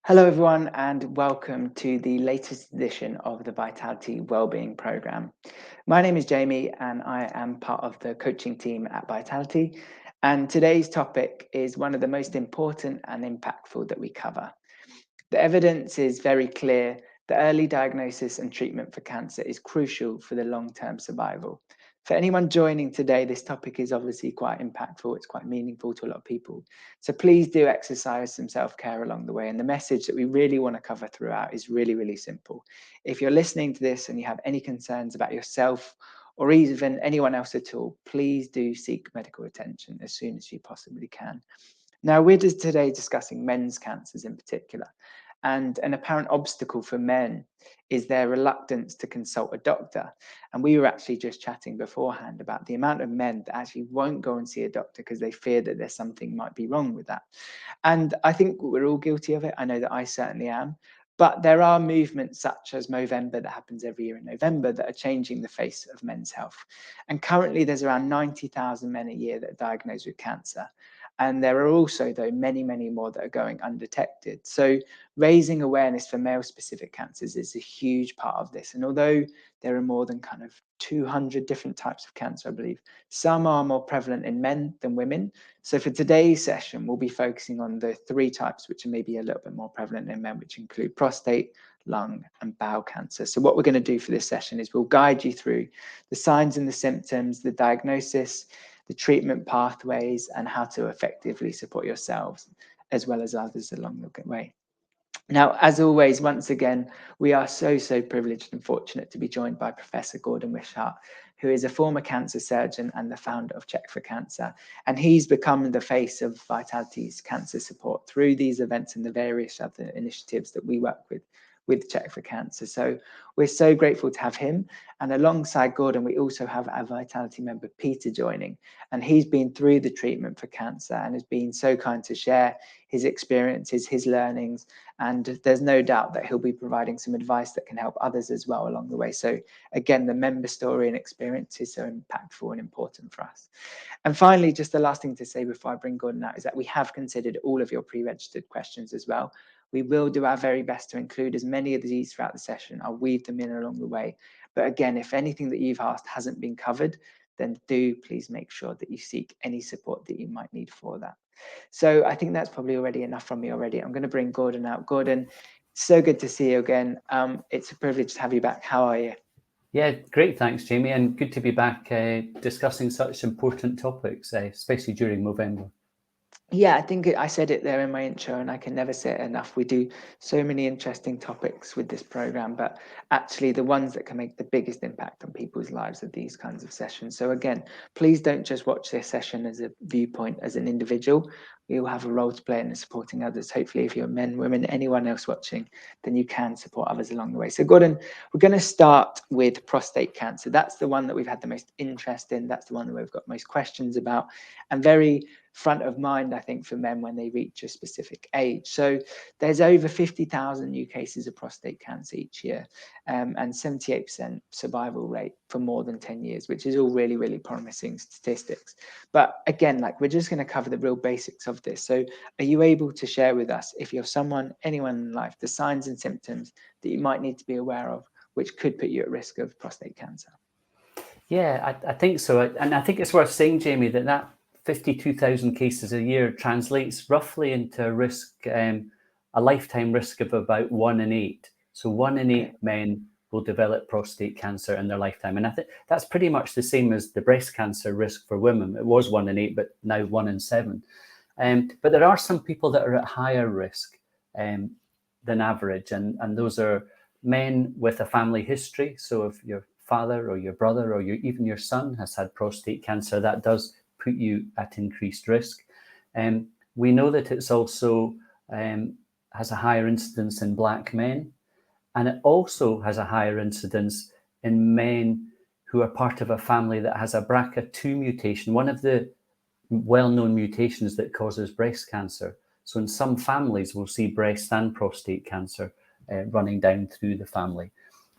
Hello, everyone, and welcome to the latest edition of the Vitality Wellbeing Programme. My name is Jamie, and I am part of the coaching team at Vitality. And today's topic is one of the most important and impactful that we cover. The evidence is very clear that early diagnosis and treatment for cancer is crucial for the long-term survival. For anyone joining today, this topic is obviously quite impactful. It's quite meaningful to a lot of people. So please do exercise some self-care along the way. And the message that we really want to cover throughout is really, really simple. If you're listening to this and you have any concerns about yourself or even anyone else at all, please do seek medical attention as soon as you possibly can. Now, we're today discussing men's cancers in particular, and an apparent obstacle for men is their reluctance to consult a doctor. And we were actually just chatting beforehand about the amount of men that actually won't go and see a doctor because they fear that there's something might be wrong with that. And I think we're all guilty of it. I know that I certainly am. But there are movements such as Movember that happens every year in November that are changing the face of men's health. And currently there's around 90,000 men a year that are diagnosed with cancer. And there are also, though, many, many more that are going undetected. So raising awareness for male-specific cancers is a huge part of this. And although there are more than kind of 200 different types of cancer, I believe, some are more prevalent in men than women. So for today's session, we'll be focusing on the three types, which are maybe a little bit more prevalent in men, which include prostate, lung, and bowel cancer. So what we're going to do for this session is we'll guide you through the signs and the symptoms, the diagnosis, the treatment pathways, and how to effectively support yourselves as well as others along the way. Now, as always, once again, we are so privileged and fortunate to be joined by Professor Gordon Wishart, who is a former cancer surgeon and the founder of Check for Cancer. And he's become the face of Vitality's cancer support through these events and the various other initiatives that we work with Check for Cancer. So we're so grateful to have him. And alongside Gordon, we also have our Vitality member, Peter, joining. And he's been through the treatment for cancer and has been so kind to share his experiences, his learnings. And there's no doubt that he'll be providing some advice that can help others as well along the way. So again, the member story and experience is so impactful and important for us. And finally, just the last thing to say before I bring Gordon out is that we have considered all of your pre-registered questions as well. We will do our very best to include as many of these throughout the session. I'll weave them in along the way. But again, if anything that you've asked hasn't been covered, then do please make sure that you seek any support that you might need for that. So I think that's probably already enough from me already. I'm going to bring Gordon out. Gordon, so good to see you again. It's a privilege to have you back. How are you? Yeah, great. Thanks, Jamie. And good to be back discussing such important topics, especially during Movember. Yeah, I think I said it there in my intro, and I can never say it enough. We do so many interesting topics with this program, but actually the ones that can make the biggest impact on people's lives are these kinds of sessions. So again, please don't just watch this session as a viewpoint as an individual. We all have a role to play in supporting others. Hopefully, if you're men, women, anyone else watching, then you can support others along the way. So Gordon, we're going to start with prostate cancer. That's the one that we've had the most interest in. That's the one that we've got most questions about, and very front of mind, I think, for men when they reach a specific age. So there's over 50,000 new cases of prostate cancer each year, and 78% survival rate for more than 10 years, which is all really, really promising statistics. But again, like, we're just going to cover the real basics of this. So are you able to share with us, if you're anyone in life, the signs and symptoms that you might need to be aware of, which could put you at risk of prostate cancer? Yeah, I think so. And I think it's worth saying, Jamie, that 52,000 cases a year translates roughly into a risk, a lifetime risk of about 1 in 8. So 1 in 8 men will develop prostate cancer in their lifetime. And I think that's pretty much the same as the breast cancer risk for women. It was 1 in 8, but now 1 in 7. But there are some people that are at higher risk than average. And those are men with a family history. So if your father or your brother or even your son has had prostate cancer, that does put you at increased risk. We know that it's also has a higher incidence in Black men, and it also has a higher incidence in men who are part of a family that has a BRCA2 mutation, one of the well-known mutations that causes breast cancer. So in some families, we'll see breast and prostate cancer running down through the family.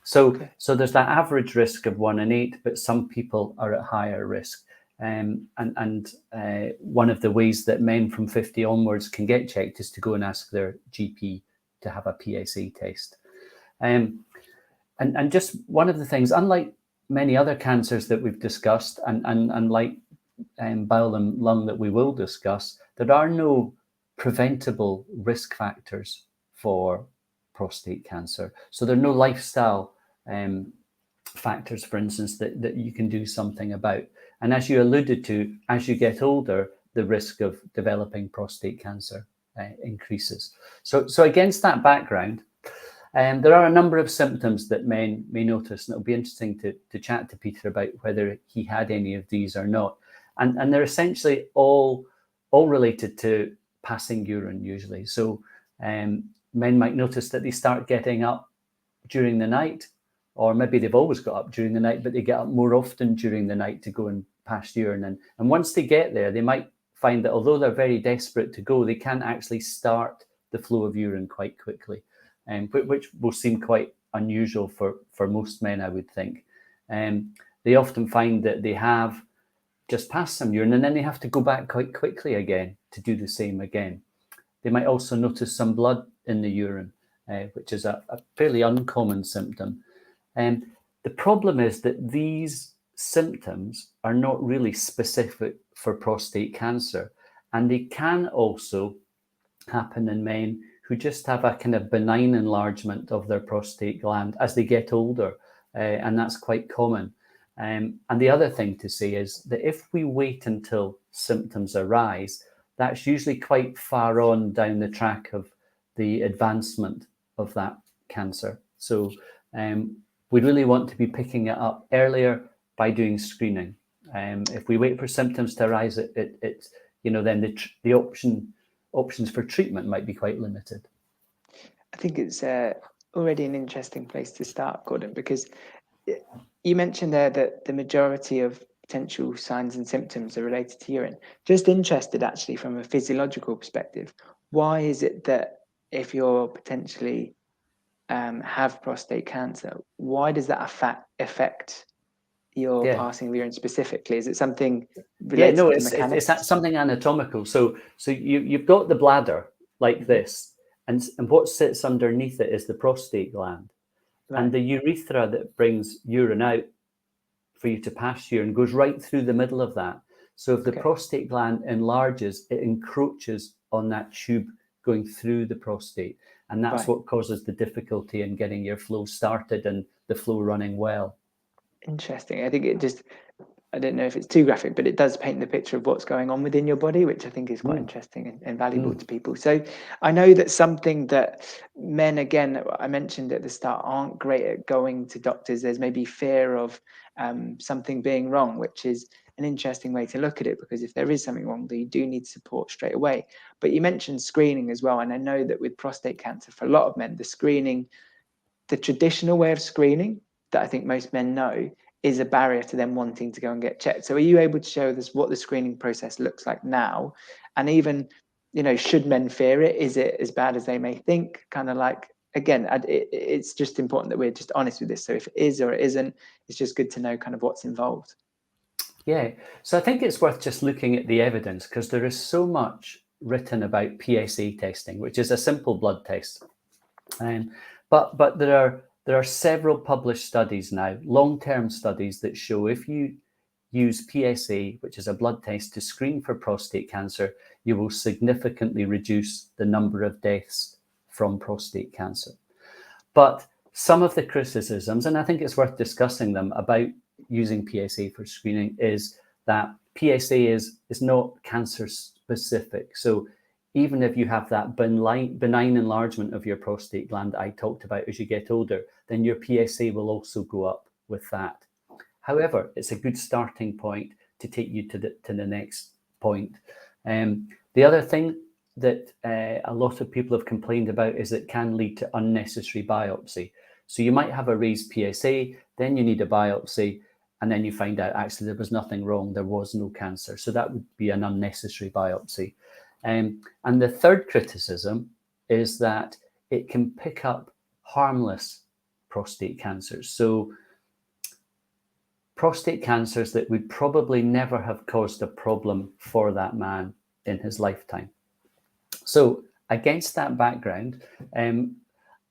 So there's that average risk of 1 in 8, but some people are at higher risk. And one of the ways that men from 50 onwards can get checked is to go and ask their GP to have a PSA test. And just one of the things, unlike many other cancers that we've discussed, and like bowel and lung that we will discuss, there are no preventable risk factors for prostate cancer. So there are no lifestyle factors, for instance, that you can do something about. And as you alluded to, as you get older, the risk of developing prostate cancer increases. So against that background, there are a number of symptoms that men may notice, and it'll be interesting to chat to Peter about whether he had any of these or not. And they're essentially all related to passing urine usually. So men might notice that they start getting up during the night, or maybe they've always got up during the night, but they get up more often during the night to go and pass urine. And once they get there, they might find that although they're very desperate to go, they can actually start the flow of urine quite quickly, which will seem quite unusual for most men, I would think. They often find that they have just passed some urine and then they have to go back quite quickly again to do the same again. They might also notice some blood in the urine, which is a fairly uncommon symptom. The problem is that these symptoms are not really specific for prostate cancer, and they can also happen in men who just have a kind of benign enlargement of their prostate gland as they get older, and that's quite common. And the other thing to say is that if we wait until symptoms arise, that's usually quite far on down the track of the advancement of that cancer. So we really want to be picking it up earlier by doing screening. If we wait for symptoms to arise, then the options for treatment might be quite limited. I think it's already an interesting place to start, Gordon, because you mentioned there that the majority of potential signs and symptoms are related to urine. Just interested, actually, from a physiological perspective, why is it that if you're potentially have prostate cancer, why does that affect your passing of urine specifically? Is it something related to mechanics? It's something anatomical. So you've got the bladder like this, and what sits underneath it is the prostate gland. Right. And the urethra that brings urine out for you to pass urine goes right through the middle of that. So if the prostate gland enlarges, it encroaches on that tube going through the prostate. And that's what causes the difficulty in getting your flow started and the flow running well. Interesting. I think I don't know if it's too graphic, but it does paint the picture of what's going on within your body, which I think is quite interesting and valuable to people. So I know that something that men, again, I mentioned at the start, aren't great at going to doctors. There's maybe fear of something being wrong, which is an interesting way to look at it, because if there is something wrong, you do need support straight away. But you mentioned screening as well. And I know that with prostate cancer, for a lot of men, the traditional way of screening that I think most men know is a barrier to them wanting to go and get checked. So are you able to show us what the screening process looks like now? And even, should men fear it? Is it as bad as they may think? Kind of like, again, it's just important that we're just honest with this. So if it is or it isn't, it's just good to know kind of what's involved. Yeah. So I think it's worth just looking at the evidence, because there is so much written about PSA testing, which is a simple blood test. But there are several published studies now, long-term studies, that show if you use PSA, which is a blood test, to screen for prostate cancer, you will significantly reduce the number of deaths from prostate cancer. But some of the criticisms, and I think it's worth discussing them, about using PSA for screening is that PSA is not cancer specific. So even if you have that benign enlargement of your prostate gland I talked about as you get older, then your PSA will also go up with that. However, it's a good starting point to take you to the next point. The other thing that a lot of people have complained about is it can lead to unnecessary biopsy. So you might have a raised PSA, then you need a biopsy, and then you find out actually there was nothing wrong, there was no cancer. So that would be an unnecessary biopsy. And the third criticism is that it can pick up harmless prostate cancers. So prostate cancers that would probably never have caused a problem for that man in his lifetime. So against that background,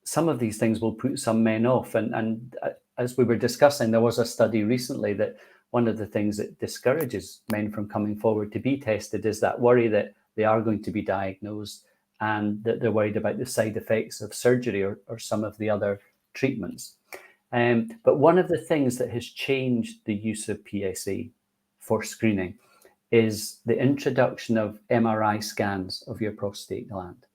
some of these things will put some men off. And as we were discussing, there was a study recently that one of the things that discourages men from coming forward to be tested is that worry that they are going to be diagnosed and that they're worried about the side effects of surgery or some of the other treatments. But one of the things that has changed the use of PSA for screening is the introduction of MRI scans of your prostate gland.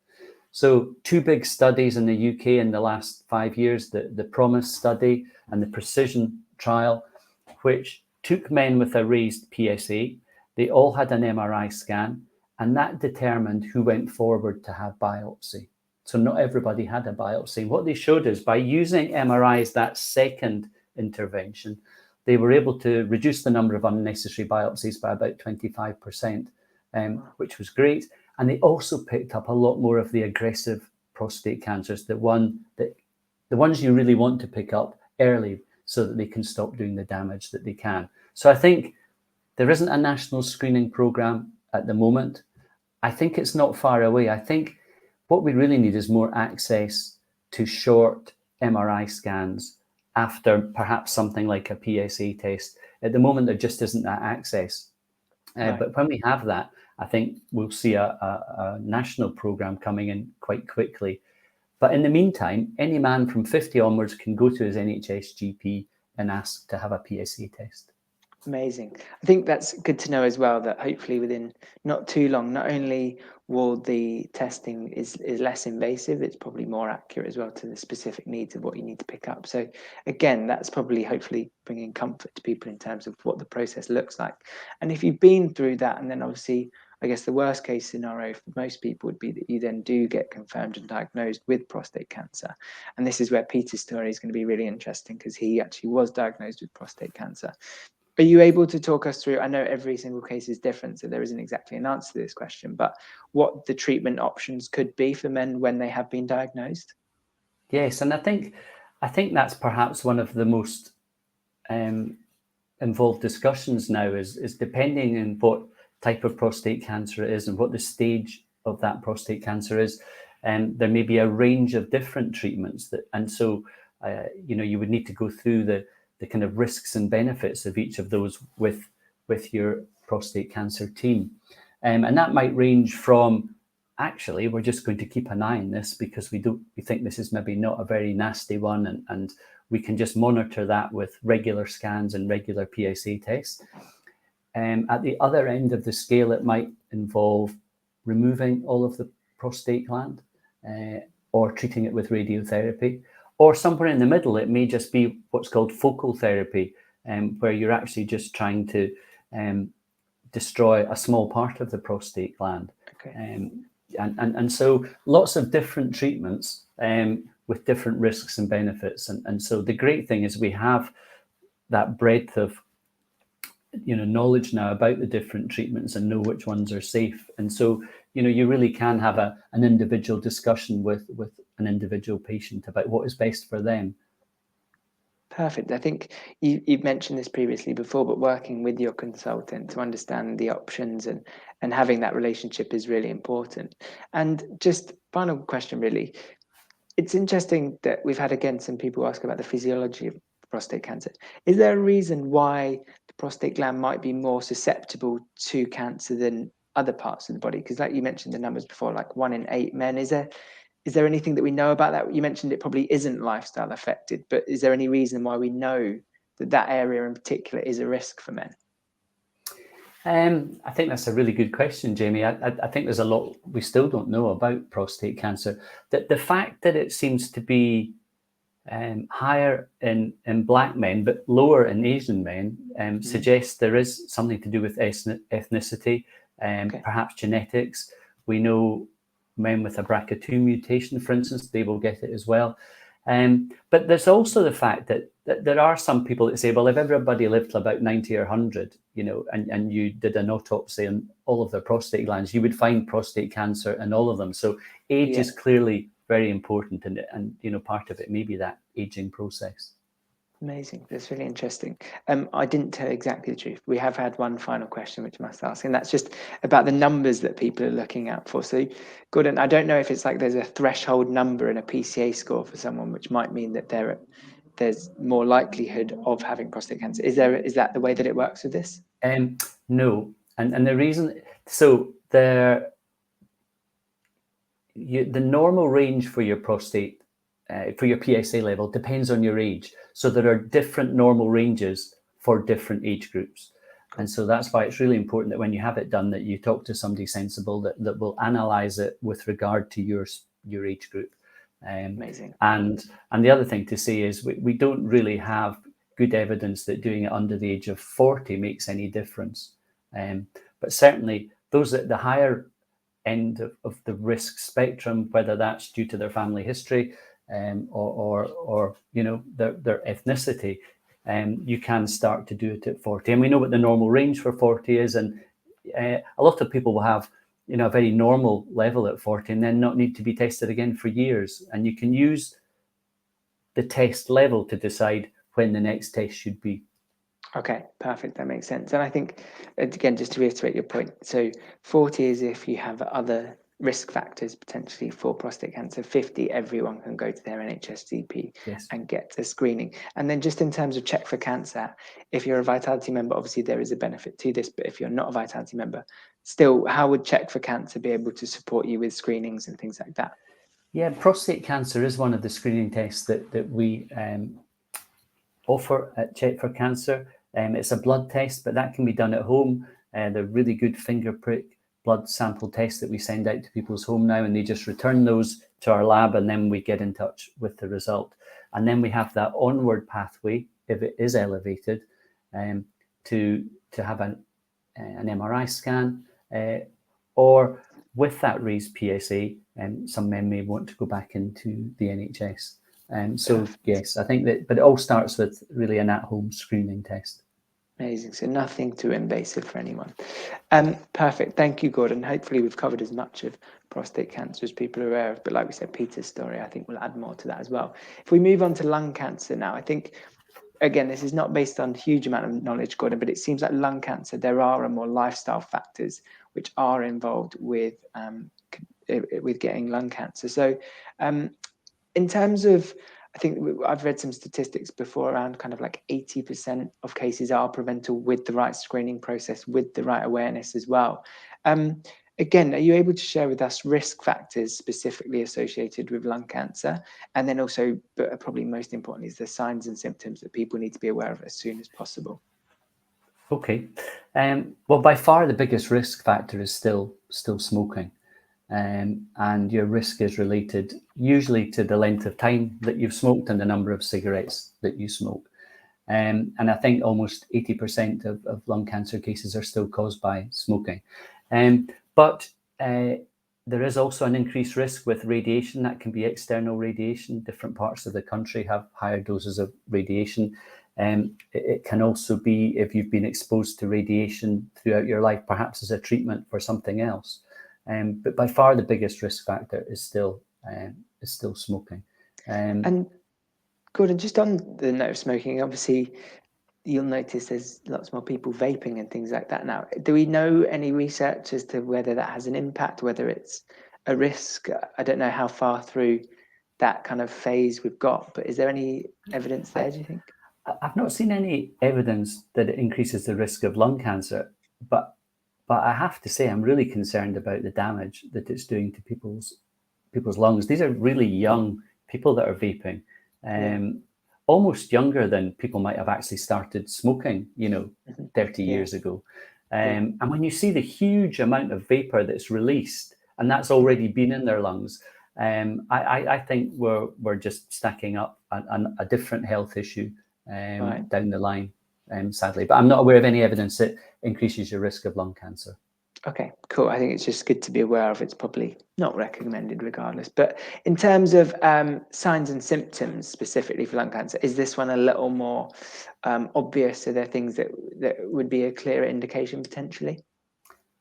So 2 big studies in the UK in the last 5 years, the PROMISE study and the PRECISION trial, which took men with a raised PSA. They all had an MRI scan, and that determined who went forward to have biopsy. So not everybody had a biopsy. What they showed is by using MRIs, that second intervention, they were able to reduce the number of unnecessary biopsies by about 25%, which was great. And they also picked up a lot more of the aggressive prostate cancers, the ones you really want to pick up early so that they can stop doing the damage that they can. So I think there isn't a national screening program at the moment. I think it's not far away. I think what we really need is more access to short MRI scans after perhaps something like a PSA test. At the moment, there just isn't that access. Right. But when we have that, I think we'll see a national program coming in quite quickly. But in the meantime, any man from 50 onwards can go to his NHS GP and ask to have a PSA test. Amazing. I think that's good to know as well, that hopefully within not too long, not only will the testing is less invasive, it's probably more accurate as well to the specific needs of what you need to pick up. So again, that's probably hopefully bringing comfort to people in terms of what the process looks like. And if you've been through that, and then obviously, I guess the worst case scenario for most people would be that you then do get confirmed and diagnosed with prostate cancer. And this is where Peter's story is going to be really interesting, because he actually was diagnosed with prostate cancer. Are you able to talk us through, I know every single case is different, so there isn't exactly an answer to this question, but what the treatment options could be for men when they have been diagnosed? Yes, and I think that's perhaps one of the most involved discussions now is depending on what type of prostate cancer it is and what the stage of that prostate cancer is. There may be a range of different treatments and so you would need to go through the kind of risks and benefits of each of those with your prostate cancer team. And that might range from, actually, we're just going to keep an eye on this because we think this is maybe not a very nasty one, and we can just monitor that with regular scans and regular PSA tests. At the other end of the scale, it might involve removing all of the prostate gland or treating it with radiotherapy. Or somewhere in the middle, it may just be what's called focal therapy, where you're actually just trying to destroy a small part of the prostate gland. Okay. And so lots of different treatments with different risks and benefits. And so the great thing is we have that breadth of knowledge now about the different treatments and know which ones are safe. And so you really can have an individual discussion with an individual patient about what is best for them. Perfect. I think you've mentioned this previously before, but working with your consultant to understand the options and having that relationship is really important. And just final question, really. It's interesting that we've had, again, some people ask about the physiology of prostate cancer. Is there a reason why the prostate gland might be more susceptible to cancer than other parts of the body? Because like you mentioned the numbers before, like 1 in 8 men, is there anything that we know about that? You mentioned it probably isn't lifestyle affected, but is there any reason why we know that area in particular is a risk for men? I think that's a really good question, Jamie. I think there's a lot we still don't know about prostate cancer. The fact that it seems to be higher in Black men but lower in Asian men suggests there is something to do with ethnicity, perhaps genetics. We know men with a BRCA2 mutation, for instance, they will get it as well. But there's also the fact that there are some people that say, well, if everybody lived to about 90 or 100, and you did an autopsy on all of their prostate glands, you would find prostate cancer in all of them. So age is clearly very important, and part of it may be that aging process. Amazing. That's really interesting. I didn't tell exactly the truth. We have had one final question, which I must ask, and that's just about the numbers that people are looking out for. So, Gordon, I don't know if it's like there's a threshold number in a PCA score for someone, which might mean that there's more likelihood of having prostate cancer. Is that the way that it works with this? No, and the reason, so the normal range for your prostate, for your PSA level, depends on your age. So there are different normal ranges for different age groups. And so that's why it's really important that when you have it done, that you talk to somebody sensible that will analyze it with regard to your age group. Amazing. And the other thing to say is we don't really have good evidence that doing it under the age of 40 makes any difference. But certainly those at the higher end of the risk spectrum, whether that's due to their family history or you know their ethnicity, you can start to do it at 40. And we know what the normal range for 40 is, and a lot of people will have a very normal level at 40 and then not need to be tested again for years. And you can use the test level to decide when the next test should be. Okay, perfect. That makes sense. And I think, again, just to reiterate your point, so 40 is if you have other risk factors potentially for prostate cancer. 50, everyone can go to their NHS GP and get a screening. And then just in terms of check for cancer, if you're a Vitality member, obviously there is a benefit to this, but if you're not a Vitality member, still, how would check for cancer be able to support you with screenings and things like that? Yeah, prostate cancer is one of the screening tests that we offer at Check for Cancer. It's a blood test, but that can be done at home. They're really good finger prick blood sample tests that we send out to people's home now, and they just return those to our lab, and then we get in touch with the result. And then we have that onward pathway, if it is elevated, to have an MRI scan, or with that raised PSA, some men may want to go back into the NHS. So yes, I think that, but it all starts with really an at-home screening test. Amazing. So nothing too invasive for anyone. Perfect. Thank you, Gordon. Hopefully we've covered as much of prostate cancer as people are aware of. But like we said, Peter's story, I think we'll add more to that as well. If we move on to lung cancer now, I think, again, this is not based on a huge amount of knowledge, Gordon, but it seems like lung cancer, there are more lifestyle factors which are involved with getting lung cancer. So in terms of, I think I've read some statistics before around kind of like 80% of cases are preventable with the right screening process, with the right awareness as well. Again, are you able to share with us risk factors specifically associated with lung cancer? And then also, but probably most importantly, is the signs and symptoms that people need to be aware of as soon as possible? Okay. Well, by far the biggest risk factor is still smoking. And your risk is related usually to the length of time that you've smoked and the number of cigarettes that you smoke. And I think almost 80% of lung cancer cases are still caused by smoking. But there is also an increased risk with radiation. That can be external radiation. Different parts of the country have higher doses of radiation. It can also be if you've been exposed to radiation throughout your life, perhaps as a treatment for something else. But by far the biggest risk factor is still smoking. And Gordon, just on the note of smoking, obviously you'll notice there's lots more people vaping and things like that now. Do we know any research as to whether that has an impact, whether it's a risk? I don't know how far through that kind of phase we've got, but is there any evidence there, do you think? I've not seen any evidence that it increases the risk of lung cancer, but I have to say I'm really concerned about the damage that it's doing to people's lungs. These are really young people that are vaping, almost younger than people might have actually started smoking, 30 years ago. And when you see the huge amount of vapor that's released, and that's already been in their lungs, I think we're just stacking up a different health issue down the line, sadly. But I'm not aware of any evidence that increases your risk of lung cancer. Okay, cool. I think it's just good to be aware of. It's probably not recommended regardless. But in terms of signs and symptoms specifically for lung cancer, is this one a little more obvious? Are there things that would be a clearer indication potentially?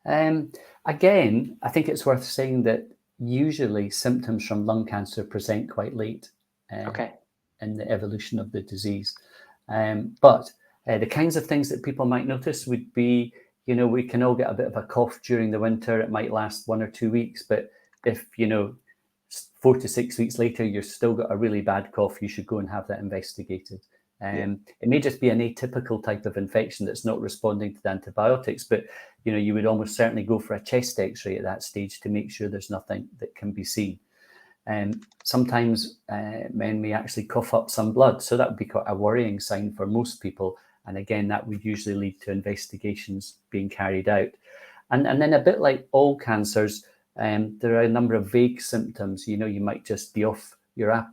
Again, I think it's worth saying that usually symptoms from lung cancer present quite late in the evolution of the disease. But the kinds of things that people might notice would be, we can all get a bit of a cough during the winter. It might last 1 or 2 weeks, but if, 4 to 6 weeks later, you've still got a really bad cough, you should go and have that investigated. It may just be an atypical type of infection that's not responding to the antibiotics, but you would almost certainly go for a chest x-ray at that stage to make sure there's nothing that can be seen. Sometimes men may actually cough up some blood, so that would be quite a worrying sign for most people. And again, that would usually lead to investigations being carried out. And then a bit like all cancers, there are a number of vague symptoms. You might just be off your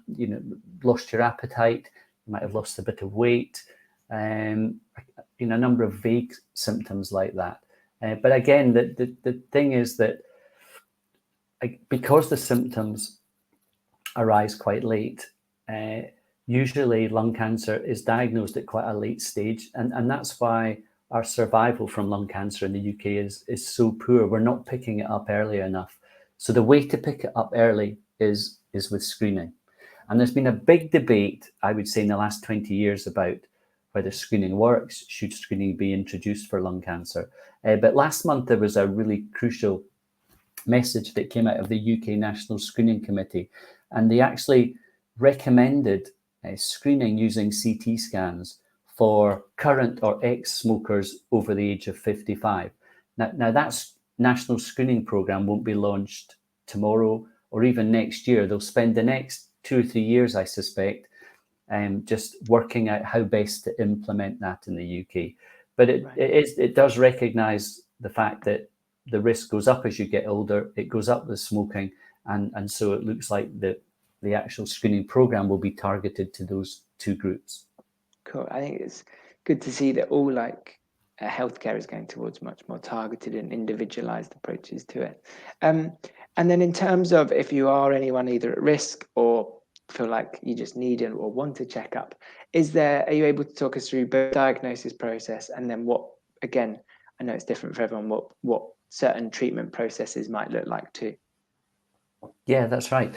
lost your appetite. You might have lost a bit of weight. A number of vague symptoms like that. But again, the thing is that because the symptoms arise quite late, usually lung cancer is diagnosed at quite a late stage, and that's why our survival from lung cancer in the UK is so poor. We're not picking it up early enough. So the way to pick it up early is with screening. And there's been a big debate, I would say, in the last 20 years about whether screening works. Should screening be introduced for lung cancer? But last month, there was a really crucial message that came out of the UK National Screening Committee, and they actually recommended screening using CT scans for current or ex-smokers over the age of 55. Now that national screening programme won't be launched tomorrow or even next year. They'll spend the next 2 or 3 years, I suspect, just working out how best to implement that in the UK. But it does recognise the fact that the risk goes up as you get older. It goes up with smoking, and so it looks like the actual screening programme will be targeted to those two groups. Cool. I think it's good to see that all healthcare is going towards much more targeted and individualized approaches to it. And then in terms of if you are anyone either at risk or feel like you just need or want to check up, are you able to talk us through both diagnosis process and then what, again, I know it's different for everyone, what certain treatment processes might look like too? Yeah, that's right.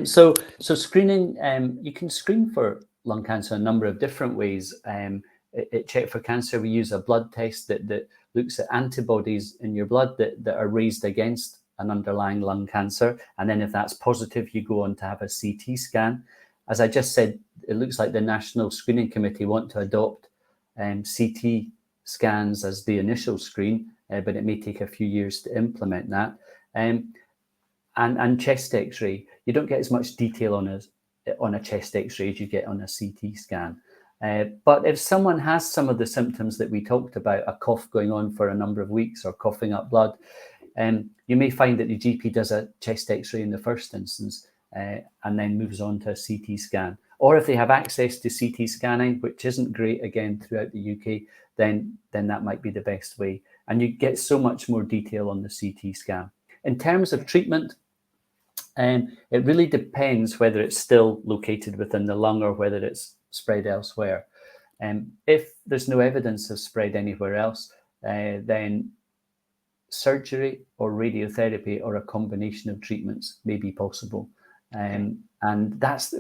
So screening, you can screen for lung cancer a number of different ways. At Check for Cancer, we use a blood test that looks at antibodies in your blood that are raised against an underlying lung cancer. And then if that's positive, you go on to have a CT scan. As I just said, it looks like the National Screening Committee want to adopt CT scans as the initial screen, but it may take a few years to implement that. And chest x-ray, you don't get as much detail on a chest x-ray as you get on a CT scan. But if someone has some of the symptoms that we talked about, a cough going on for a number of weeks or coughing up blood, you may find that the GP does a chest x-ray in the first instance and then moves on to a CT scan. Or if they have access to CT scanning, which isn't great again throughout the UK, then that might be the best way. And you get so much more detail on the CT scan. In terms of treatment, it really depends whether it's still located within the lung or whether it's spread elsewhere. If there's no evidence of spread anywhere else, then surgery or radiotherapy or a combination of treatments may be possible. And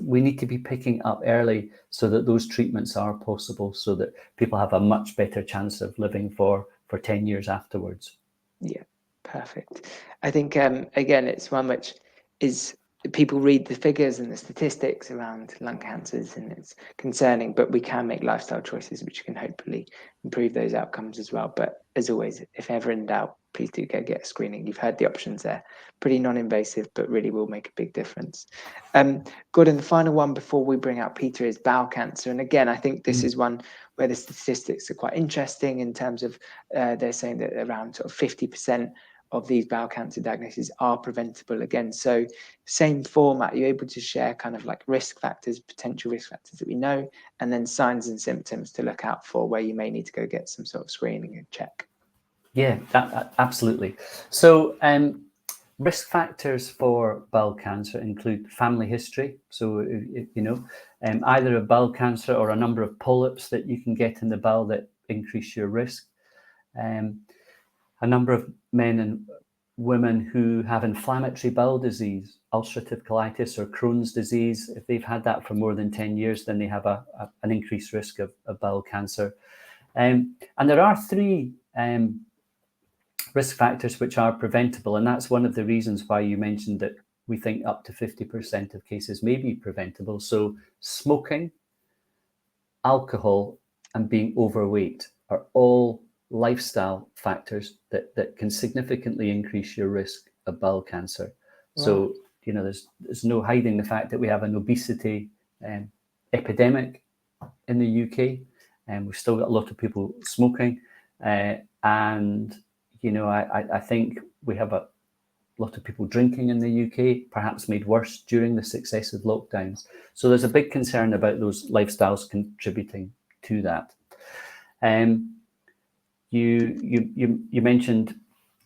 we need to be picking up early so that those treatments are possible, so that people have a much better chance of living for 10 years afterwards. Yeah, perfect. I think, again, it's one which is people read the figures and the statistics around lung cancers and it's concerning, but we can make lifestyle choices which can hopefully improve those outcomes as well. But as always, if ever in doubt, please do go get a screening. You've heard the options there. Pretty non-invasive, but really will make a big difference. Gordon, the final one before we bring out Peter is bowel cancer. And again, I think this is one where the statistics are quite interesting in terms of they're saying that around sort of 50% of these bowel cancer diagnoses are preventable again. So same format, are you able to share kind of like risk factors, potential risk factors that we know, and then signs and symptoms to look out for where you may need to go get some sort of screening and check? Yeah, absolutely. So risk factors for bowel cancer include family history. So, either a bowel cancer or a number of polyps that you can get in the bowel that increase your risk. A number of men and women who have inflammatory bowel disease, ulcerative colitis or Crohn's disease. If they've had that for more than 10 years, then they have an increased risk of bowel cancer. And there are 3 risk factors which are preventable, and that's one of the reasons why you mentioned that we think up to 50% of cases may be preventable. So smoking, alcohol, and being overweight are all lifestyle factors that can significantly increase your risk of bowel cancer. Wow. So, there's no hiding the fact that we have an obesity epidemic in the UK, and we've still got a lot of people smoking. And, I think we have a lot of people drinking in the UK, perhaps made worse during the successive lockdowns. So there's a big concern about those lifestyles contributing to that. You mentioned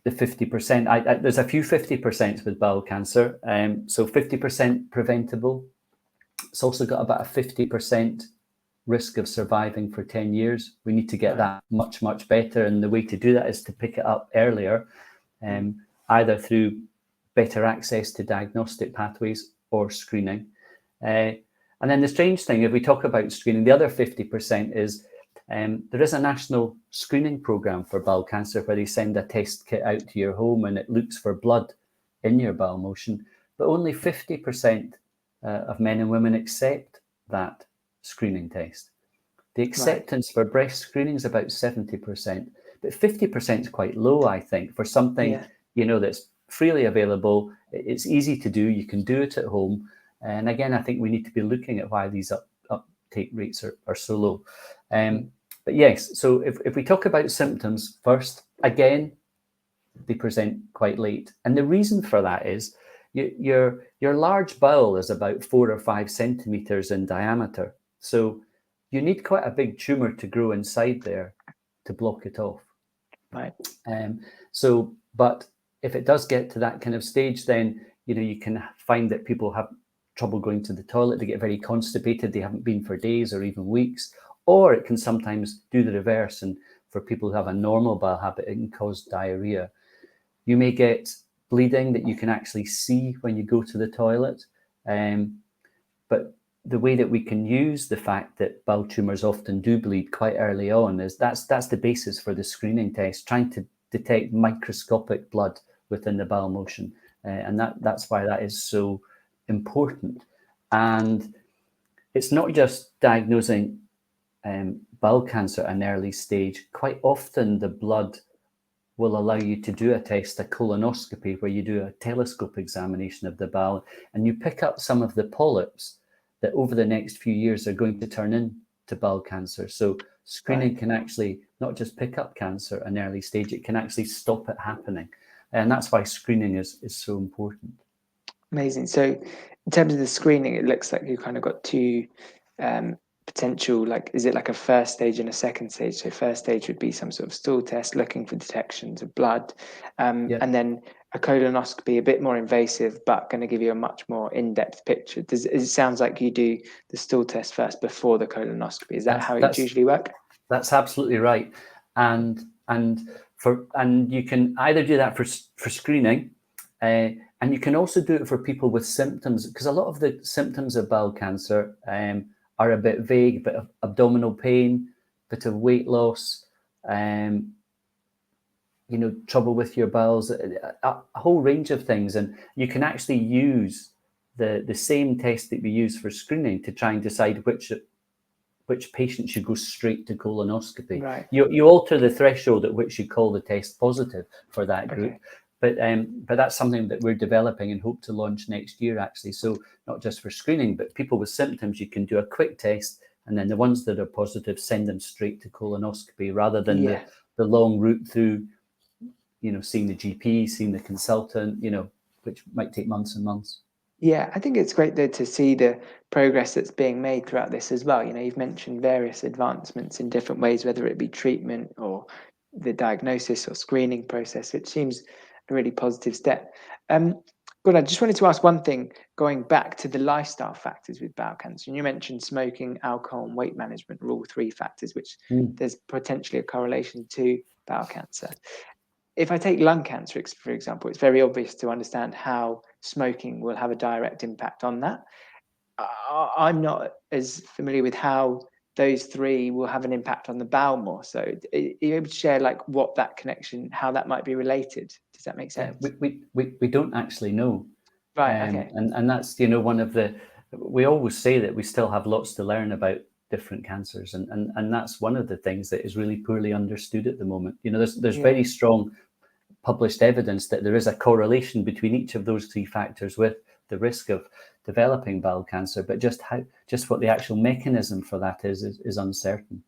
the 50%. There's a few 50% with bowel cancer. So 50% preventable. It's also got about a 50% risk of surviving for 10 years. We need to get that much, much better. And the way to do that is to pick it up earlier, either through better access to diagnostic pathways or screening. And then the strange thing, if we talk about screening, the other 50% is there is a national screening program for bowel cancer where they send a test kit out to your home and it looks for blood in your bowel motion, but only 50% of men and women accept that screening test. The acceptance for breast screening is about 70%, but 50% is quite low, I think, for something that's freely available. It's easy to do. You can do it at home. And again, I think we need to be looking at why these uptake rates are so low. But yes, so if we talk about symptoms first, again, they present quite late. And the reason for that is your large bowel is about 4 or 5 centimeters in diameter. So you need quite a big tumor to grow inside there to block it off. Right. But if it does get to that kind of stage, then you can find that people have trouble going to the toilet. They get very constipated. They haven't been for days or even weeks. Or it can sometimes do the reverse. And for people who have a normal bowel habit, it can cause diarrhea. You may get bleeding that you can actually see when you go to the toilet. But the way that we can use the fact that bowel tumors often do bleed quite early on is that's the basis for the screening test, trying to detect microscopic blood within the bowel motion. And that's why that is so important. And it's not just diagnosing bowel cancer at an early stage. Quite often the blood will allow you to do a test, a colonoscopy, where you do a telescope examination of the bowel and you pick up some of the polyps that over the next few years are going to turn into bowel cancer. So screening can actually not just pick up cancer at an early stage, it can actually stop it happening. And that's why screening is so important. Amazing. So in terms of the screening, it looks like you kind of got 2 potential, like, is it like a first stage and a second stage? So first stage would be some sort of stool test looking for detections of blood, and then a colonoscopy, a bit more invasive, but going to give you a much more in-depth picture. It sounds like you do the stool test first before the colonoscopy. Is that how it usually works? That's absolutely right. And you can either do that for screening, and you can also do it for people with symptoms, because a lot of the symptoms of bowel cancer are a bit vague, bit of abdominal pain, bit of weight loss, trouble with your bowels, a whole range of things. And you can actually use the same test that we use for screening to try and decide which patient should go straight to colonoscopy. Right. You alter the threshold at which you call the test positive for that group. Okay. But that's something that we're developing and hope to launch next year, actually. So not just for screening, but people with symptoms, you can do a quick test, and then the ones that are positive, send them straight to colonoscopy rather than the long route through, seeing the GP, seeing the consultant, which might take months and months. Yeah, I think it's great though to see the progress that's being made throughout this as well. You've mentioned various advancements in different ways, whether it be treatment or the diagnosis or screening process, which seems a really positive step. Good. I just wanted to ask one thing, going back to the lifestyle factors with bowel cancer. And you mentioned smoking, alcohol, and weight management are all 3 factors, which there's potentially a correlation to bowel cancer. if I take lung cancer, for example, it's very obvious to understand how smoking will have a direct impact on that. I'm not as familiar with how those three will have an impact on the bowel more. So are you able to share like what that connection, how that might be related? Does that make sense? We don't actually know. Right, okay. And that's, one of the, we always say that we still have lots to learn about different cancers. And that's one of the things that is really poorly understood at the moment. There's very strong published evidence that there is a correlation between each of those three factors with the risk of developing bowel cancer, but just what the actual mechanism for that is uncertain.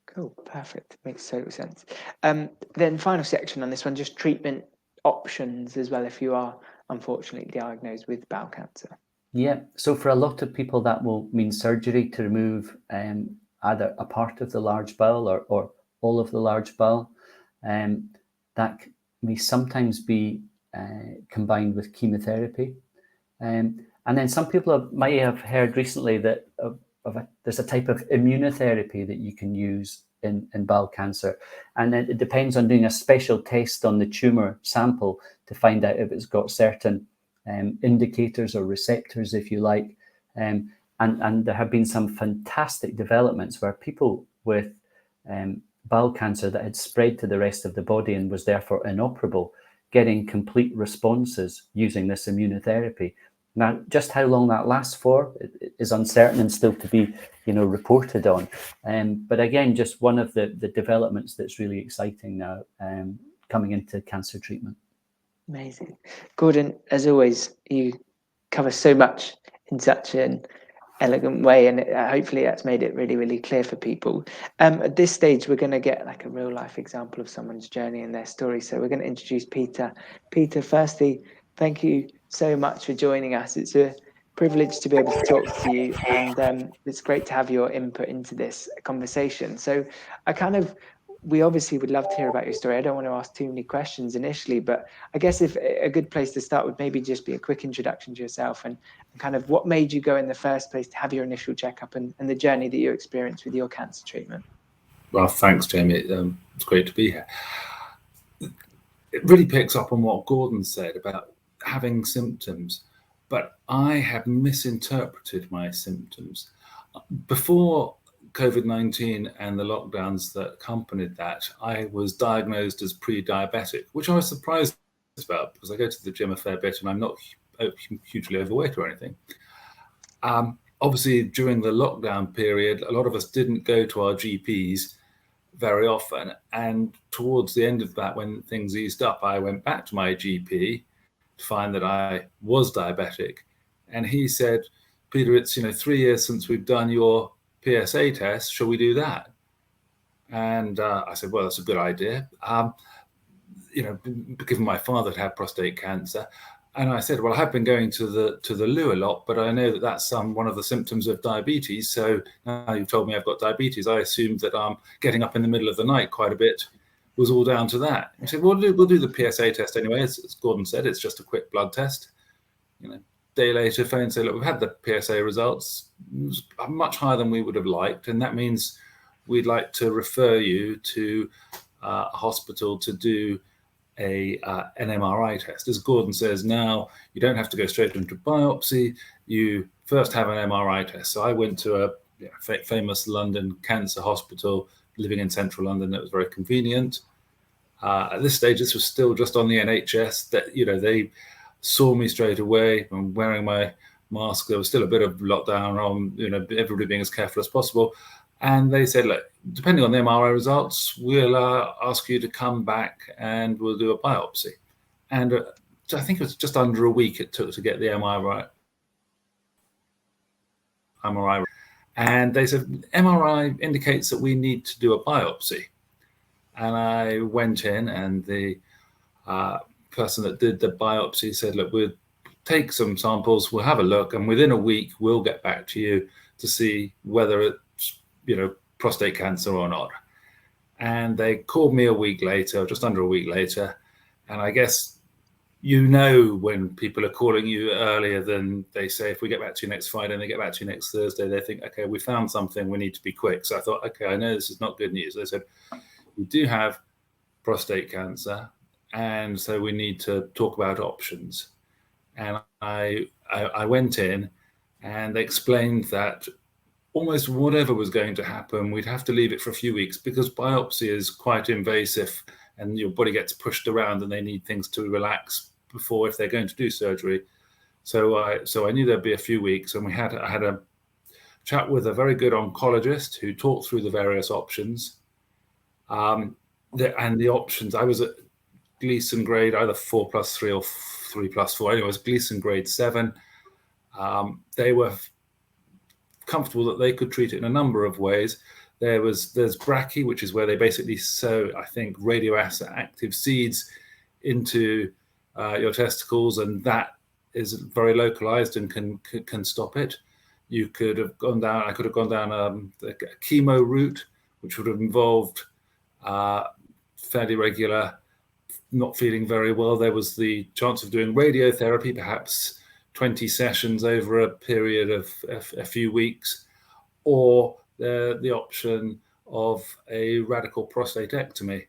Cool, perfect. Makes total sense. Then final section on this one, just treatment options as well if you are unfortunately diagnosed with bowel cancer. Yeah, so for a lot of people that will mean surgery to remove either a part of the large bowel or all of the large bowel. That may sometimes be combined with chemotherapy. And then some people might have heard recently that there's a type of immunotherapy that you can use in bowel cancer. And then it depends on doing a special test on the tumor sample to find out if it's got certain indicators or receptors, if you like. And there have been some fantastic developments where people with bowel cancer that had spread to the rest of the body and was therefore inoperable, getting complete responses using this immunotherapy. Now, just how long that lasts for is uncertain and still to be, reported on. But again, just one of the developments that's really exciting now coming into cancer treatment. Amazing. Gordon, as always, you cover so much in such an elegant way, and hopefully that's made it really, really clear for people. At this stage, we're going to get like a real life example of someone's journey and their story. So we're going to introduce Peter. Peter, firstly, thank you so much for joining us. It's a privilege to be able to talk to you, and it's great to have your input into this conversation. So we obviously would love to hear about your story. I don't want to ask too many questions initially, but I guess if a good place to start would maybe just be a quick introduction to yourself and kind of what made you go in the first place to have your initial checkup and the journey that you experienced with your cancer treatment. Well, thanks, Jamie. It's great to be here. It really picks up on what Gordon said about having symptoms, but I had misinterpreted my symptoms. Before COVID-19 and the lockdowns that accompanied that, I was diagnosed as pre-diabetic, which I was surprised about because I go to the gym a fair bit and I'm not hugely overweight or anything. Obviously, during the lockdown period, a lot of us didn't go to our GPs very often. And towards the end of that, when things eased up, I went back to my GP to find that I was diabetic. And he said, Peter, it's 3 years since we've done your PSA test, shall we do that? And I said, well, that's a good idea. Given my father had prostate cancer, and I said, well, I have been going to the loo a lot, but I know that that's one of the symptoms of diabetes. So now you've told me I've got diabetes, I assumed that getting up in the middle of the night quite a bit was all down to that. He said, well, we'll do the PSA test anyway. As Gordon said, it's just a quick blood test. Day later, phone say, look, we've had the PSA results. It was much higher than we would have liked, and that means we'd like to refer you to a hospital to do an MRI test. As Gordon says, now you don't have to go straight into biopsy. You first have an MRI test. So I went to a famous London cancer hospital, living in central London. That was very convenient. At this stage, this was still just on the NHS. That they saw me straight away. I'm wearing my mask. There was still a bit of lockdown on, everybody being as careful as possible. And they said, look, depending on the MRI results, we'll ask you to come back and we'll do a biopsy. And I think it was just under a week it took to get the MRI. And they said, MRI indicates that we need to do a biopsy. And I went in, and the person that did the biopsy said, look, we'll take some samples, we'll have a look, and within a week, we'll get back to you to see whether it's, prostate cancer or not. And they called me a week later, just under a week later. And I guess, when people are calling you earlier than they say, if we get back to you next Friday and they get back to you next Thursday, they think, okay, we found something, we need to be quick. So I thought, okay, I know this is not good news. They said, we do have prostate cancer, and so we need to talk about options. And I went in, and they explained that almost whatever was going to happen, we'd have to leave it for a few weeks because biopsy is quite invasive and your body gets pushed around and they need things to relax before, if they're going to do surgery. So I knew there'd be a few weeks, and I had a chat with a very good oncologist who talked through the various options. And the options, I was at Gleason grade either 4+3 or 3+4. Anyway, it was Gleason grade 7. They were comfortable that they could treat it in a number of ways. There's brachy, which is where they basically sow, I think, radioactive seeds into your testicles, and that is very localized and can stop it. I could have gone down the chemo route, which would have involved fairly regular, not feeling very well. There was the chance of doing radiotherapy, perhaps 20 sessions over a period of a few weeks, or the option of a radical prostatectomy,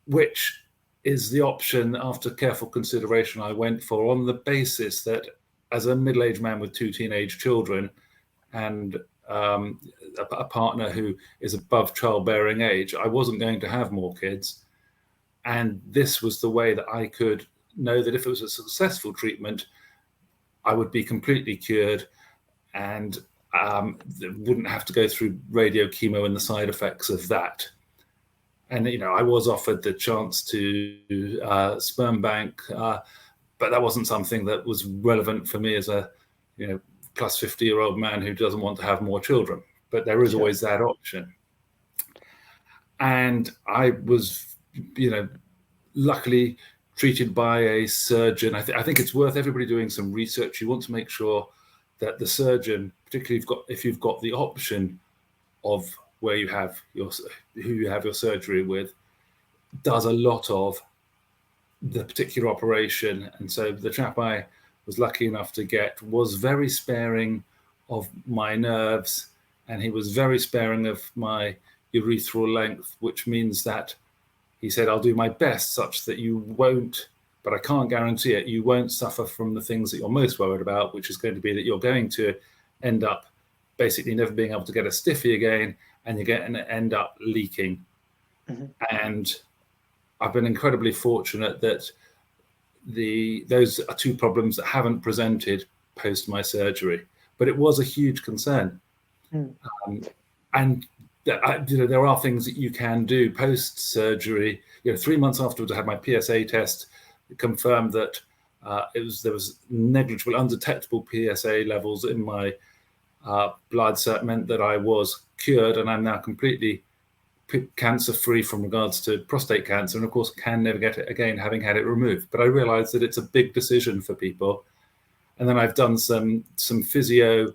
which is the option, after careful consideration, I went for, on the basis that as a middle-aged man with 2 teenage children and a partner who is above childbearing age, I wasn't going to have more kids. And this was the way that I could know that if it was a successful treatment, I would be completely cured and wouldn't have to go through radio chemo and the side effects of that. And, I was offered the chance to sperm bank, but that wasn't something that was relevant for me as a, plus 50-year-old man who doesn't want to have more children. But there is always that option. And I was, luckily treated by a surgeon. I think it's worth everybody doing some research. You want to make sure that the surgeon, particularly if you've got the option of where you have who you have your surgery with, does a lot of the particular operation. And so the chap I was lucky enough to get was very sparing of my nerves, and he was very sparing of my urethral length, which means that he said, I'll do my best such that you won't, but I can't guarantee it, you won't suffer from the things that you're most worried about, which is going to be that you're going to end up basically never being able to get a stiffy again, and you're going to end up leaking. Mm-hmm. And I've been incredibly fortunate that those are 2 problems that haven't presented post my surgery, but it was a huge concern. And there are things that you can do post surgery. 3 months afterwards, I had my PSA test. It confirmed that there was negligible, undetectable PSA levels in my blood. So it meant that I was cured, and I'm now completely cancer-free from regards to prostate cancer, and of course can never get it again, having had it removed. But I realized that it's a big decision for people. And then I've done some physio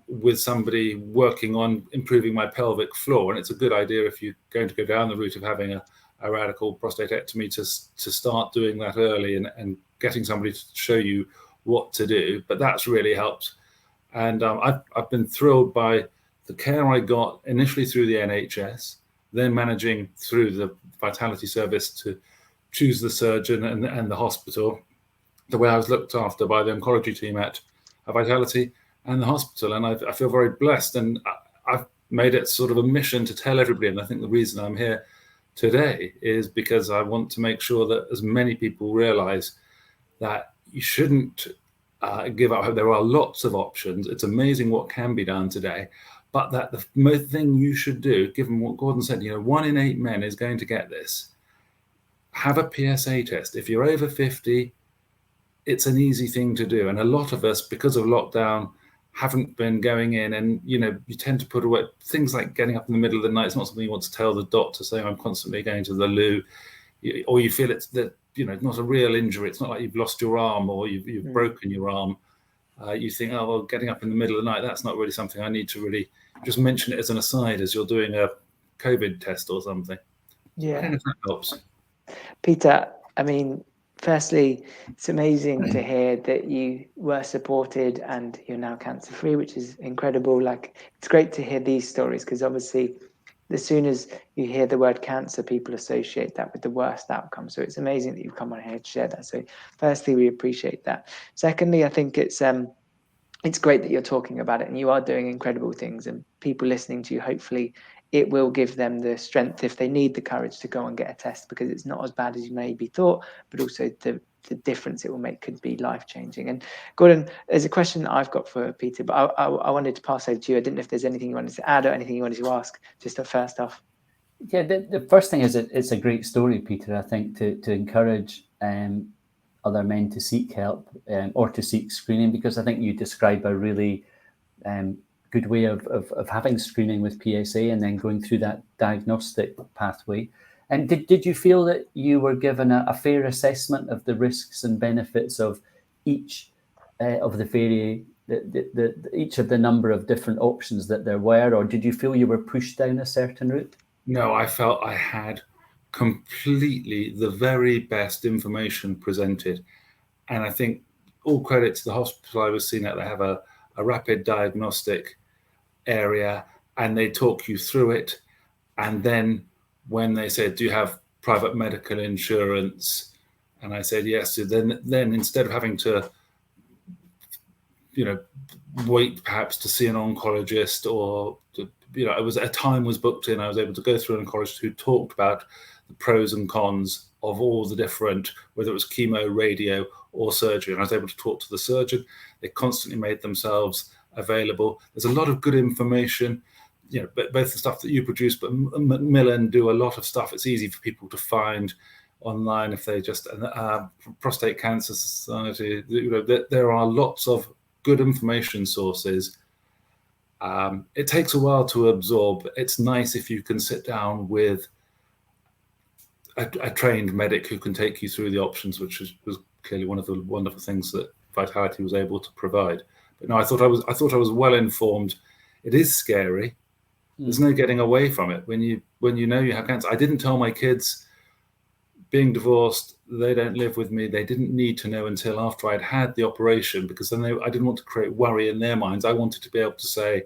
with somebody working on improving my pelvic floor, and it's a good idea if you're going to go down the route of having a radical prostatectomy to start doing that early and getting somebody to show you what to do. But that's really helped. And I've been thrilled by the care I got initially through the NHS, then managing through the Vitality service to choose the surgeon and the hospital, the way I was looked after by the oncology team at Vitality and the hospital. And I feel very blessed, and I've made it sort of a mission to tell everybody. And I think the reason I'm here today is because I want to make sure that as many people realize that you shouldn't give up hope. There are lots of options. It's amazing what can be done today, but that the most thing you should do, given what Gordon said, 1 in 8 men is going to get this. Have a PSA test. If you're over 50, it's an easy thing to do. And a lot of us, because of lockdown, haven't been going in, and you tend to put away things like getting up in the middle of the night. It's not something you want to tell the doctor, saying I'm constantly going to the loo, or you feel it's that not a real injury. It's not like you've lost your arm or you've broken your arm. You think, oh well, getting up in the middle of the night, that's not really something I need to really just mention it as an aside as you're doing a COVID test or something. Yeah, I don't know if that helps. Peter, I mean, firstly, it's amazing to hear that you were supported and you're now cancer-free, which is incredible. Like, it's great to hear these stories because obviously as soon as you hear the word cancer, people associate that with the worst outcome. So it's amazing that you've come on here to share that. So firstly, we appreciate that. Secondly, I think it's great that you're talking about it, and you are doing incredible things, and people listening to you, hopefully it will give them the strength, if they need the courage, to go and get a test, because it's not as bad as you maybe thought, but also the difference it will make could be life-changing. And Gordon, there's a question that I've got for Peter, but I wanted to pass over to you. I didn't know if there's anything you wanted to add or anything you wanted to ask, just first off. Yeah, the first thing is it's a great story, Peter, I think, to encourage other men to seek help or to seek screening, because I think you describe a really good way of having screening with PSA and then going through that diagnostic pathway. And did you feel that you were given a fair assessment of the risks and benefits of each of the each of the number of different options that there were, or did you feel you were pushed down a certain route? No, I felt I had completely the very best information presented. And I think all credit to the hospital I was seen at. They have a rapid diagnostic area, and they talk you through it. And then when they said, do you have private medical insurance? And I said, yes. So then instead of having to, wait perhaps to see an oncologist, or a time was booked in, I was able to go through an oncologist who talked about the pros and cons of all the different, whether it was chemo, radio, or surgery. And I was able to talk to the surgeon. They constantly made themselves available. There's a lot of good information, both the stuff that you produce, but Macmillan do a lot of stuff. It's easy for people to find online if they just, Prostate Cancer Society, there are lots of good information sources. It takes a while to absorb. It's nice if you can sit down with a trained medic who can take you through the options, which was clearly one of the wonderful things that Vitality was able to provide. But no, I thought I was well informed. It is scary. There's no getting away from it when you know you have cancer. I didn't tell my kids, being divorced, they don't live with me. They didn't need to know until after I'd had the operation, because then I didn't want to create worry in their minds. I wanted to be able to say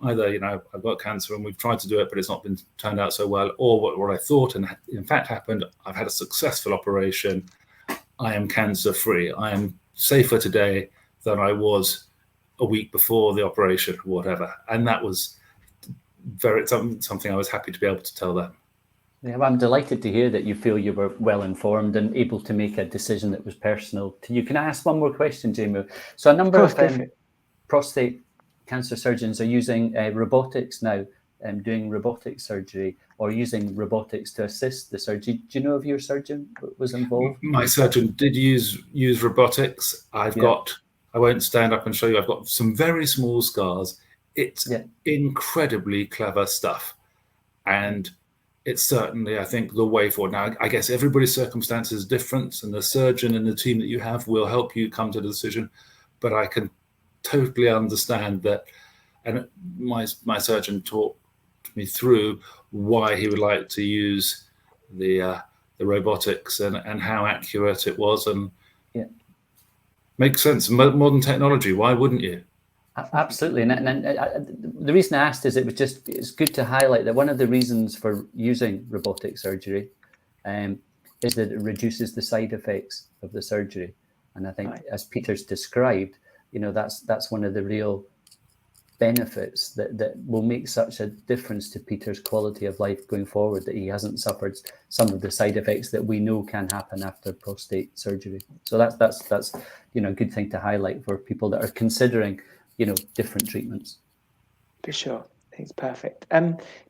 either, I've got cancer and we've tried to do it, but it's not been turned out so well, or what I thought and in fact happened. I've had a successful operation. I am cancer free. I am safer today than I was a week before the operation, or whatever. And that was something I was happy to be able to tell them. Yeah, well, I'm delighted to hear that you feel you were well informed and able to make a decision that was personal to you. Can I ask one more question, Jamie? So a number of prostate cancer surgeons are using robotics now, doing robotic surgery, or using robotics to assist the surgery. Do you know if your surgeon was involved? My surgeon did use robotics. I won't stand up and show you. I've got some very small scars. It's incredibly clever stuff. And it's certainly, I think, the way forward. Now, I guess everybody's circumstances are different, and the surgeon and the team that you have will help you come to the decision. But I can totally understand that. And my surgeon talked me through why he would like to use the robotics and how accurate it was, and makes sense. Modern technology, why wouldn't you? Absolutely. And the reason I asked is it's good to highlight that one of the reasons for using robotic surgery is that it reduces the side effects of the surgery. And I think, as Peter's described, that's one of the real benefits that will make such a difference to Peter's quality of life going forward, that he hasn't suffered some of the side effects that we know can happen after prostate surgery. So that's a good thing to highlight for people that are considering different treatments. For sure. I think it's perfect.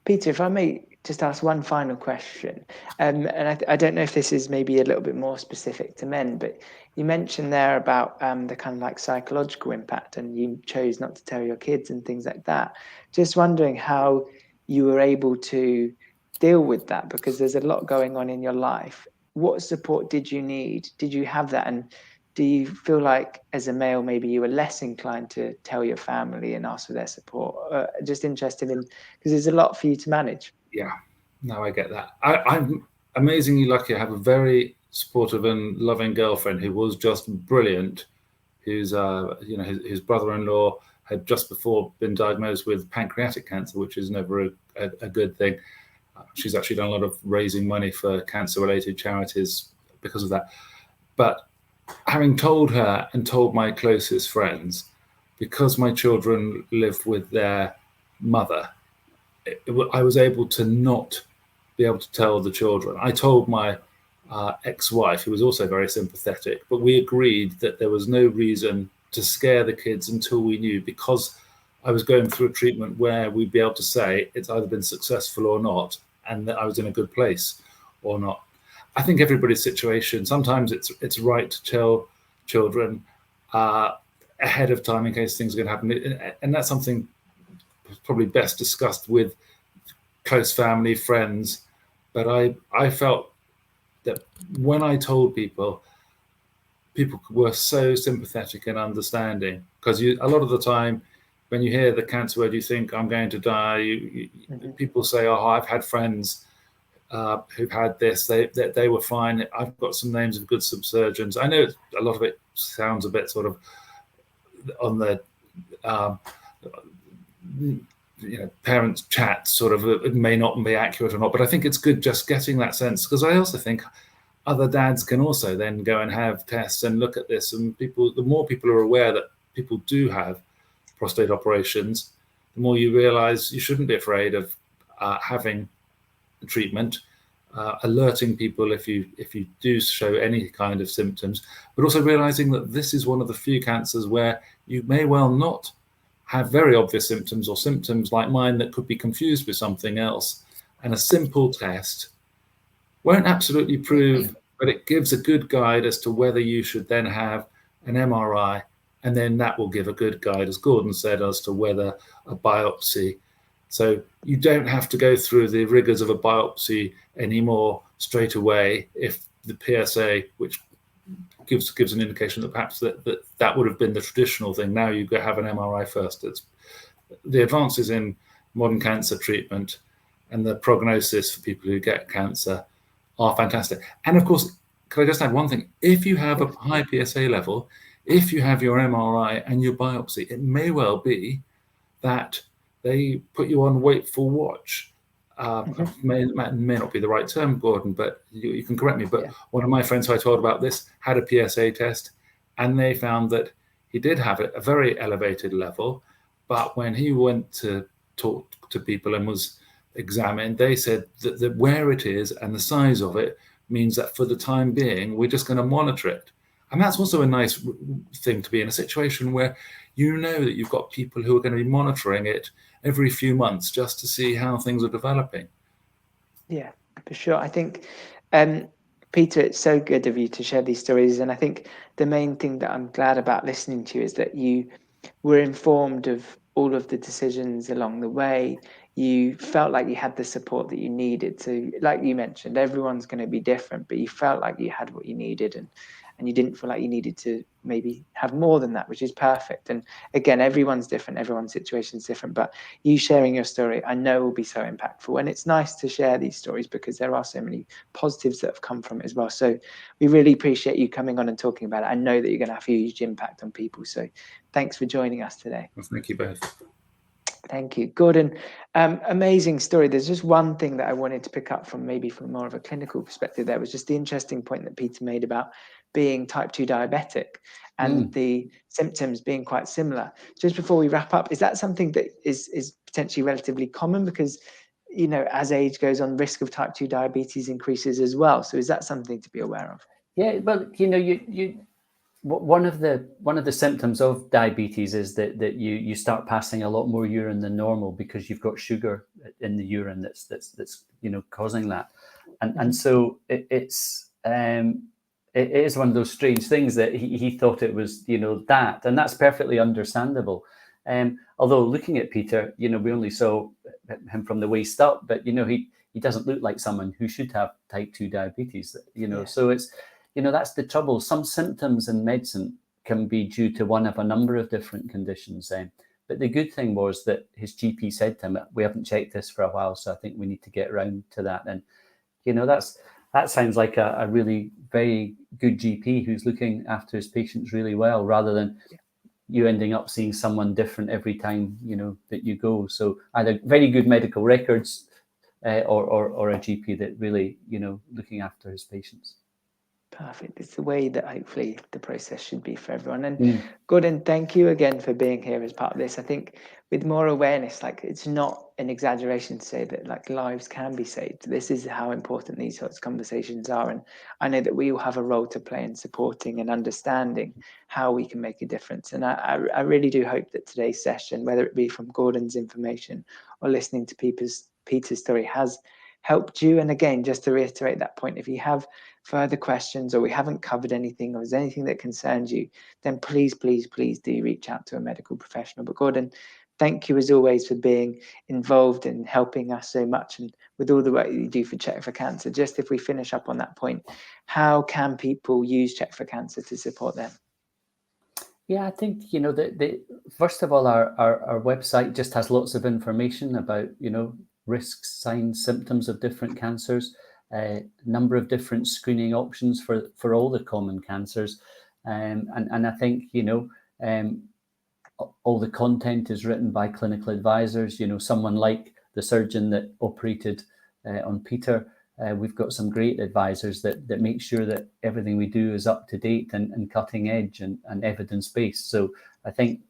Peter, if I may just ask one final question, and I don't know if this is maybe a little bit more specific to men, but you mentioned there about the kind of like psychological impact, and you chose not to tell your kids and things like that. Just wondering how you were able to deal with that, because there's a lot going on in your life. What support did you need? Did you have that? And do you feel like as a male, maybe you were less inclined to tell your family and ask for their support? Just interested in, because there's a lot for you to manage. Yeah, no, I get that. I'm amazingly lucky. I have a very supportive and loving girlfriend who was just brilliant, who's his brother-in-law had just before been diagnosed with pancreatic cancer, which is never a good thing. She's actually done a lot of raising money for cancer-related charities because of that. But having told her and told my closest friends, because my children lived with their mother, I was able to not be able to tell the children. I told my ex-wife, who was also very sympathetic, but we agreed that there was no reason to scare the kids until we knew, because I was going through a treatment where we'd be able to say it's either been successful or not, and that I was in a good place or not. I think everybody's situation, sometimes it's right to tell children ahead of time in case things are going to happen. And that's something probably best discussed with close family, friends. But I felt that when I told people were so sympathetic and understanding, because a lot of the time when you hear the cancer word, you think I'm going to die. People say, oh, I've had friends who've had this, they were fine. I've got some names of good surgeons. I know a lot of it sounds a bit sort of on the parents chat, sort of, it may not be accurate or not, but I think it's good just getting that sense, because I also think other dads can also then go and have tests and look at this, and the more people are aware that people do have prostate operations, the more you realize you shouldn't be afraid of having treatment, alerting people if you do show any kind of symptoms, but also realizing that this is one of the few cancers where you may well not have very obvious symptoms, or symptoms like mine that could be confused with something else. And a simple test won't absolutely prove, but it gives a good guide as to whether you should then have an MRI, and then that will give a good guide, as Gordon said, as to whether a biopsy. So you don't have to go through the rigors of a biopsy anymore straight away if the PSA, which gives an indication that perhaps that would have been the traditional thing. Now you go have an MRI first. It's the advances in modern cancer treatment and the prognosis for people who get cancer are fantastic. And of course, can I just add one thing? If you have a high PSA level, if you have your MRI and your biopsy, it may well be that they put you on wakeful watch. May not be the right term, Gordon, but you can correct me. But one of my friends who I told about this had a PSA test, and they found that he did have a very elevated level. But when he went to talk to people and was examined, they said that where it is and the size of it means that for the time being, we're just going to monitor it. And that's also a nice thing to be in a situation where you know that you've got people who are going to be monitoring it every few months just to see how things are developing. Yeah, for sure. I think, Peter, it's so good of you to share these stories. And I think the main thing that I'm glad about listening to is that you were informed of all of the decisions along the way. You felt like you had the support that you needed. So like you mentioned, everyone's going to be different, but you felt like you had what you needed, and you didn't feel like you needed to maybe have more than that, which is perfect. And again, everyone's different, everyone's situation is different, but you sharing your story, I know, will be so impactful. And it's nice to share these stories because there are so many positives that have come from it as well. So we really appreciate you coming on and talking about it. I know that you're going to have a huge impact on people. So thanks for joining us today. Well, thank you both. Thank you, Gordon. Amazing story. There's just one thing that I wanted to pick up from, maybe from more of a clinical perspective. There was just the interesting point that Peter made about being type 2 diabetic and the symptoms being quite similar. Just before we wrap up, is that something that is potentially relatively common? Because, you know, as age goes on, risk of type 2 diabetes increases as well. So is that something to be aware of? Yeah, well, you know, one of the symptoms of diabetes is that you start passing a lot more urine than normal because you've got sugar in the urine that's you know, causing that, and so it is one of those strange things that he thought it was, you know, that, and that's perfectly understandable. Although looking at Peter, you know, we only saw him from the waist up, but you know, he doesn't look like someone who should have type 2 diabetes, you know. So it's, you know, that's the trouble. Some symptoms in medicine can be due to one of a number of different conditions. But the good thing was that his GP said to him, we haven't checked this for a while, so I think we need to get around to that. And, you know, that's that sounds like a really very good GP who's looking after his patients really well, rather than you ending up seeing someone different every time, you know, that you go. So either very good medical records or a GP that really, you know, looking after his patients. Perfect. It's the way that hopefully the process should be for everyone. And Gordon, thank you again for being here as part of this. I think with more awareness, like, it's not an exaggeration to say that like lives can be saved. This is how important these sorts of conversations are. And I know that we all have a role to play in supporting and understanding how we can make a difference. And I really do hope that today's session, whether it be from Gordon's information or listening to Peter's story, has helped you. And again, just to reiterate that point, if you have further questions or we haven't covered anything or there's anything that concerns you, then please do reach out to a medical professional. But Gordon, thank you as always for being involved in helping us so much, and with all the work that you do for Check for Cancer. Just if we finish up on that point, how can people use Check for Cancer to support them? Yeah, I think, you know, first of all, our website just has lots of information about, you know, risks, signs, symptoms of different cancers, a number of different screening options for all the common cancers. And I think, you know, all the content is written by clinical advisors, you know, someone like the surgeon that operated on Peter. We've got some great advisors that make sure that everything we do is up to date and cutting edge and evidence-based. So I think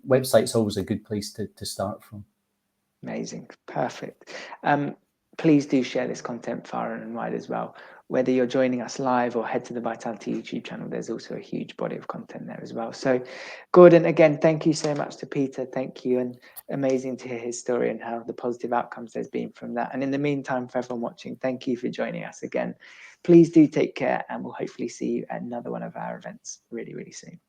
website's always a good place to start from. Amazing. Perfect. Please do share this content far and wide as well. Whether you're joining us live or head to the Vitality YouTube channel, there's also a huge body of content there as well. So Gordon, again, thank you so much to Peter. Thank you. And amazing to hear his story and how the positive outcomes there's been from that. And in the meantime, for everyone watching, thank you for joining us again. Please do take care, and we'll hopefully see you at another one of our events really, really soon.